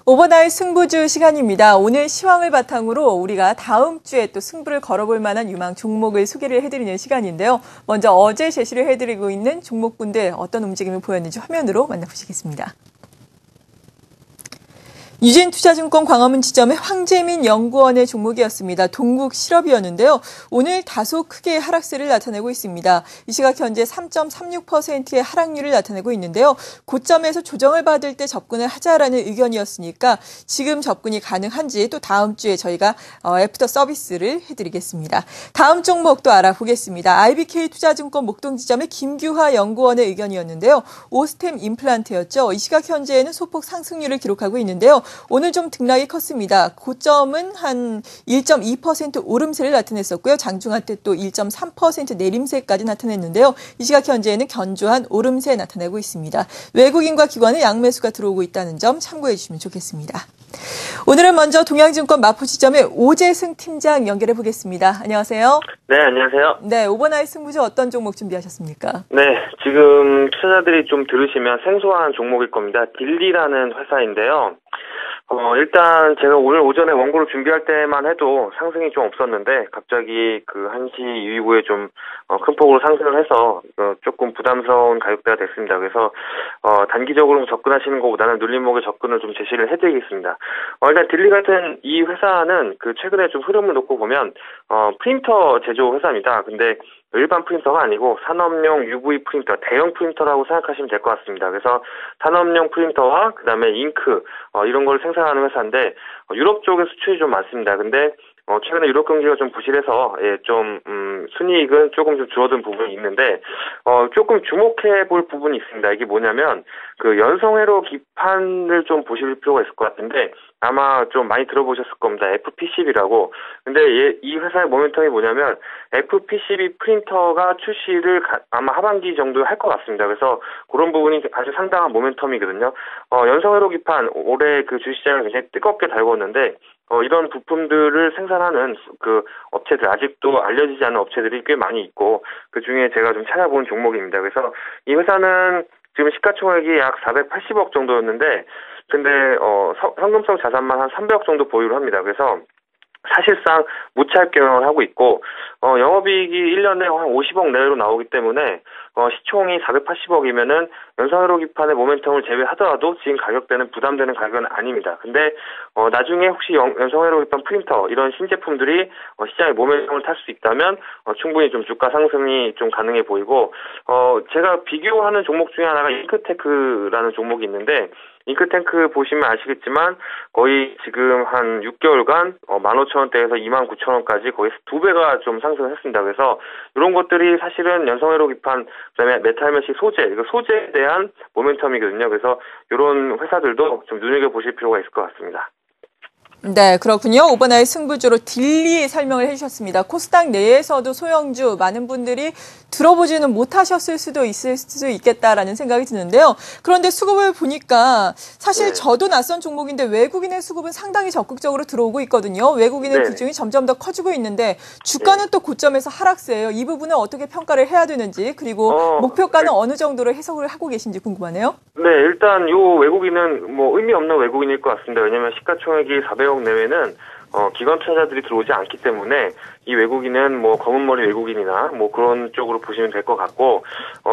오버나잇 승부주 시간입니다. 오늘 시황을 바탕으로 우리가 다음 주에 또 승부를 걸어볼 만한 유망 종목을 소개를 해드리는 시간인데요. 먼저 어제 제시를 해드리고 있는 종목군들 어떤 움직임을 보였는지 화면으로 만나보시겠습니다. 유진투자증권 광화문 지점의 황재민 연구원의 종목이었습니다. 동국 실업이었는데요. 오늘 다소 크게 하락세를 나타내고 있습니다. 이 시각 현재 3.36%의 하락률을 나타내고 있는데요. 고점에서 조정을 받을 때 접근을 하자라는 의견이었으니까 지금 접근이 가능한지 또 다음 주에 저희가 애프터 서비스를 해드리겠습니다. 다음 종목도 알아보겠습니다. IBK 투자증권 목동 지점의 김규하 연구원의 의견이었는데요. 오스템 임플란트였죠. 이 시각 현재는 소폭 상승률을 기록하고 있는데요. 오늘 좀 등락이 컸습니다. 고점은 한 1.2% 오름세를 나타냈었고요. 장중한 때 또 1.3% 내림세까지 나타냈는데요. 이 시각 현재는 견조한 오름세 나타내고 있습니다. 외국인과 기관의 양매수가 들어오고 있다는 점 참고해 주시면 좋겠습니다. 오늘은 먼저 동양증권 마포지점의 오재승 팀장 연결해 보겠습니다. 안녕하세요. 네, 안녕하세요. 네, 오버나잇 승부주 어떤 종목 준비하셨습니까? 네, 지금 투자자들이 좀 들으시면 생소한 종목일 겁니다. 딜리라는 회사인데요. 일단 제가 오늘 오전에 원고를 준비할 때만 해도 상승이 좀 없었는데 갑자기 그 1시 이후에 좀 큰 폭으로 상승을 해서 조금 부담스러운 가격대가 됐습니다. 그래서 단기적으로 접근하시는 것보다는 눌림목에 접근을 좀 제시를 해드리겠습니다. 일단 딜리 같은 이 회사는 그 최근에 좀 흐름을 놓고 보면 프린터 제조 회사입니다. 근데 일반 프린터가 아니고 산업용 UV 프린터, 대형 프린터라고 생각하시면 될 것 같습니다. 그래서 산업용 프린터와 그다음에 잉크 이런 걸 생산하는 회사인데 유럽 쪽에 수출이 좀 많습니다. 근데 최근에 유럽 경기가 좀 부실해서 순이익은 조금 좀 줄어든 부분이 있는데 조금 주목해 볼 부분이 있습니다. 이게 뭐냐면 그 연성회로 기판을 좀 보실 필요가 있을 것 같은데 아마 좀 많이 들어보셨을 겁니다. FPCB라고. 근데 이 회사의 모멘텀이 뭐냐면 FPCB 프린터가 출시를 아마 하반기 정도 할 것 같습니다. 그래서 그런 부분이 아주 상당한 모멘텀이거든요. 연성회로 기판 올해 그 주시장을 굉장히 뜨겁게 달궜는데 이런 부품들을 생산하는 그 업체들, 아직도 알려지지 않은 업체들이 꽤 많이 있고, 그 중에 제가 좀 찾아본 종목입니다. 그래서 이 회사는 지금 시가총액이 약 480억 정도였는데, 근데, 현금성 자산만 한 300억 정도 보유를 합니다. 그래서 사실상 무차익 경영을 하고 있고, 영업이익이 1년에 한 50억 내외로 나오기 때문에, 시총이 480억이면은 연성회로 기판의 모멘텀을 제외하더라도 지금 가격대는 부담되는 가격은 아닙니다. 근데, 나중에 혹시 연성회로 기판 프린터, 이런 신제품들이 시장의 모멘텀을 탈 수 있다면, 충분히 좀 주가 상승이 좀 가능해 보이고, 제가 비교하는 종목 중에 하나가 잉크테크라는 종목이 있는데, 잉크탱크 보시면 아시겠지만 거의 지금 한 6개월간 15,000원대에서 29,000원까지 거의 2배가 좀 상승했습니다. 그래서 이런 것들이 사실은 연성회로 기판, 그다음에 메탈메시 소재, 이거 소재에 대한 모멘텀이거든요. 그래서 이런 회사들도 좀 눈여겨보실 필요가 있을 것 같습니다. 네, 그렇군요. 오버나잇 승부주로 딜리 설명을 해주셨습니다. 코스닥 내에서도 소형주 많은 분들이 들어보지는 못하셨을 수도 있을 수 있겠다라는 생각이 드는데요. 그런데 수급을 보니까 사실 저도 낯선 종목인데 외국인의 수급은 상당히 적극적으로 들어오고 있거든요. 외국인의 비중이 점점 더 커지고 있는데 주가는 또 고점에서 하락세예요. 이 부분은 어떻게 평가를 해야 되는지 그리고 목표가는 어느 정도로 해석을 하고 계신지 궁금하네요. 네, 일단 요 외국인은 뭐 의미 없는 외국인일 것 같습니다. 왜냐하면 시가총액이 400억 내외는 기관 투자자들이 들어오지 않기 때문에 이 외국인은 뭐 검은머리 외국인이나 뭐 그런 쪽으로 보시면 될 것 같고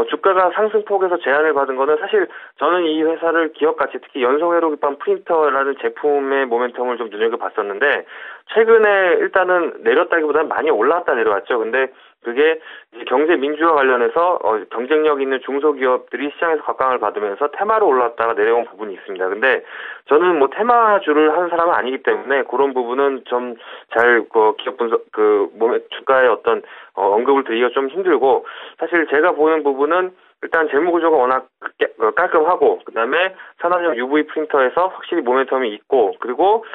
주가가 상승폭에서 제한을 받은 거는 사실 저는 이 회사를 기업가치 특히 연성회로 기판 프린터라는 제품의 모멘텀을 좀 눈여겨봤었는데 최근에 일단은 내렸다기보다는 많이 올라왔다 내려왔죠. 근데 그게 이제 경제 민주화 관련해서 경쟁력 있는 중소기업들이 시장에서 각광을 받으면서 테마로 올라왔다가 내려온 부분이 있습니다. 근데 저는 뭐 테마주를 하는 사람은 아니기 때문에 그런 부분은 좀 잘 기업 분석 주가의 어떤 언급을 드리기가 좀 힘들고 사실 제가 보는 부분은 일단 재무 구조가 워낙 깔끔하고 그다음에 산업용 UV 프린터에서 확실히 모멘텀이 있고 그리고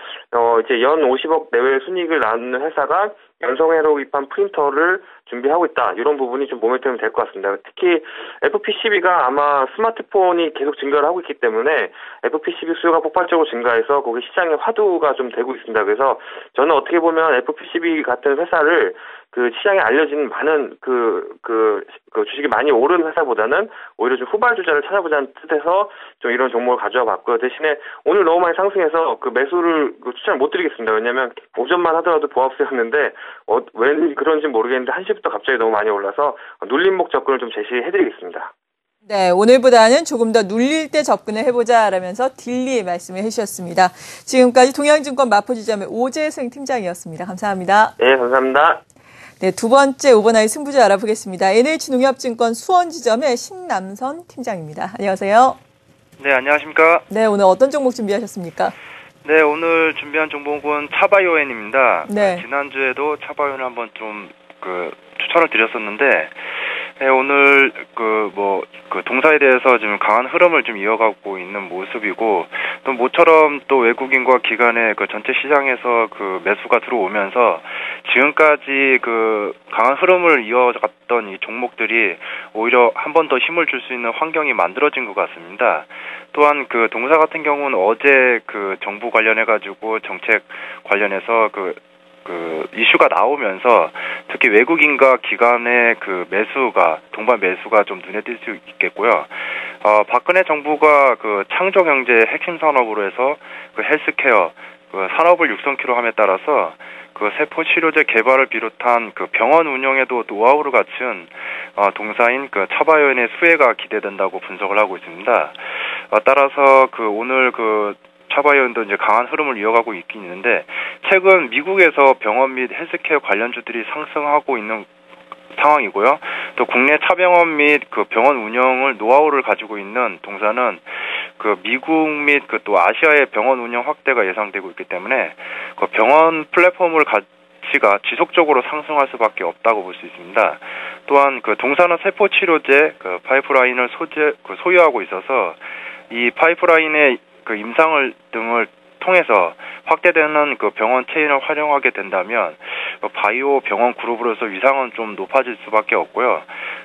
이제 연 50억 내외 순이익을 낳는 회사가 연성회로 구입한 프린터를 준비하고 있다. 이런 부분이 좀 모멘텀이 될 것 같습니다. 특히 FP12가 아마 스마트폰이 계속 증가를 하고 있기 때문에 FP12 수요가 폭발적으로 증가해서 거기 시장의 화두가 좀 되고 있습니다. 그래서 저는 어떻게 보면 FP12 같은 회사를 그 시장에 알려진 많은 주식이 많이 오른 회사보다는 오히려 좀 후발주자를 찾아보자는 뜻에서 좀 이런 종목을 가져와 봤고요. 대신에 오늘 너무 많이 상승해서 그 매수를 추천을 못 드리겠습니다. 왜냐면 오전만 하더라도 보합세였는데 왜 그런지 모르겠는데 1시부터 갑자기 너무 많이 올라서 눌림목 접근을 좀 제시해드리겠습니다. 네, 오늘보다는 조금 더 눌릴 때 접근을 해보자라면서 딜리 말씀을 해주셨습니다. 지금까지 동양증권 마포지점의 오재승 팀장이었습니다. 감사합니다. 네, 감사합니다. 네, 두 번째 오버나잇 승부주 알아보겠습니다. NH농협증권 수원지점의 신남선 팀장입니다. 안녕하세요. 네, 안녕하십니까. 네, 오늘 어떤 종목 준비하셨습니까? 네, 오늘 준비한 종목은 차바이오엔입니다. 네. 지난주에도 차바이오엔 한번 좀 추천을 드렸었는데, 네, 오늘 동사에 대해서 지금 강한 흐름을 좀 이어가고 있는 모습이고, 또 모처럼 또 외국인과 기관의 전체 시장에서 매수가 들어오면서 지금까지 강한 흐름을 이어갔던 이 종목들이 오히려 한 번 더 힘을 줄 수 있는 환경이 만들어진 것 같습니다. 또한 동사 같은 경우는 어제 정부 관련해가지고 정책 관련해서 이슈가 나오면서 특히 외국인과 기관의 동반 매수가 좀 눈에 띌 수 있겠고요. 박근혜 정부가 창조 경제 핵심 산업으로 해서 헬스케어 산업을 육성키로 함에 따라서 세포 치료제 개발을 비롯한 병원 운영에도 노하우를 갖춘 동사인 차바이오엔의 수혜가 기대된다고 분석을 하고 있습니다. 따라서 오늘 차바이오엔도 이제 강한 흐름을 이어가고 있긴 있는데, 최근 미국에서 병원 및 헬스케어 관련주들이 상승하고 있는 상황이고요. 또 국내 차병원 및 병원 운영을 노하우를 가지고 있는 동사는 미국 및 또 아시아의 병원 운영 확대가 예상되고 있기 때문에 병원 플랫폼을 가치가 지속적으로 상승할 수밖에 없다고 볼 수 있습니다. 또한 동사는 세포 치료제 파이프라인을 소유하고 있어서 이 파이프라인의 임상을 등을 통해서 확대되는 병원 체인을 활용하게 된다면 바이오 병원 그룹으로서 위상은 좀 높아질 수밖에 없고요.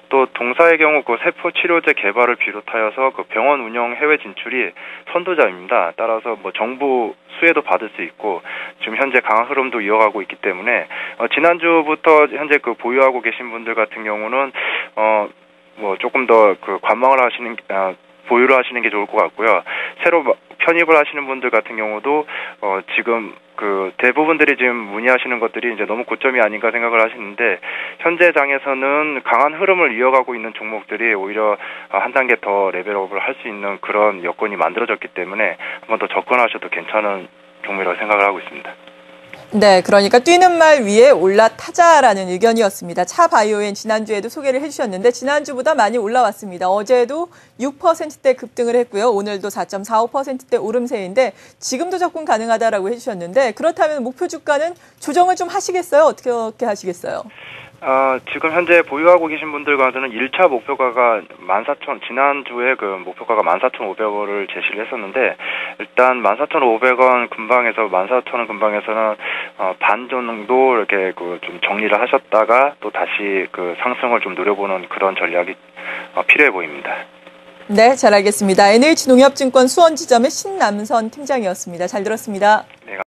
또 동사의 경우 세포 치료제 개발을 비롯하여서 병원 운영 해외 진출이 선두자입니다. 따라서 정부 수혜도 받을 수 있고 지금 현재 강한 흐름도 이어가고 있기 때문에 지난주부터 현재 보유하고 계신 분들 같은 경우는 조금 더 관망을 하시는 보유를 하시는 게 좋을 것 같고요. 새로 편입을 하시는 분들 같은 경우도 지금 대부분들이 지금 문의하시는 것들이 이제 너무 고점이 아닌가 생각을 하시는데, 현재 장에서는 강한 흐름을 이어가고 있는 종목들이 오히려 한 단계 더 레벨업을 할 수 있는 그런 여건이 만들어졌기 때문에 한 번 더 접근하셔도 괜찮은 종목이라고 생각을 하고 있습니다. 네, 그러니까 뛰는 말 위에 올라타자라는 의견이었습니다. 차바이오엔 지난주에도 소개를 해주셨는데 지난주보다 많이 올라왔습니다. 어제도 6%대 급등을 했고요. 오늘도 4.45%대 오름세인데 지금도 접근 가능하다라고 해주셨는데, 그렇다면 목표 주가는 조정을 좀 하시겠어요? 어떻게 하시겠어요? 지금 현재 보유하고 계신 분들 가운데는 1차 목표가가 지난주에 목표가가 14,500원을 제시를 했었는데, 일단 14,500원 근방에서 14,000원 근방에서는 반 정도 이렇게 좀 정리를 하셨다가 또 다시 상승을 좀 노려보는 그런 전략이 필요해 보입니다. 네, 잘 알겠습니다. NH농협증권 수원지점의 신남선 팀장이었습니다. 잘 들었습니다. 네.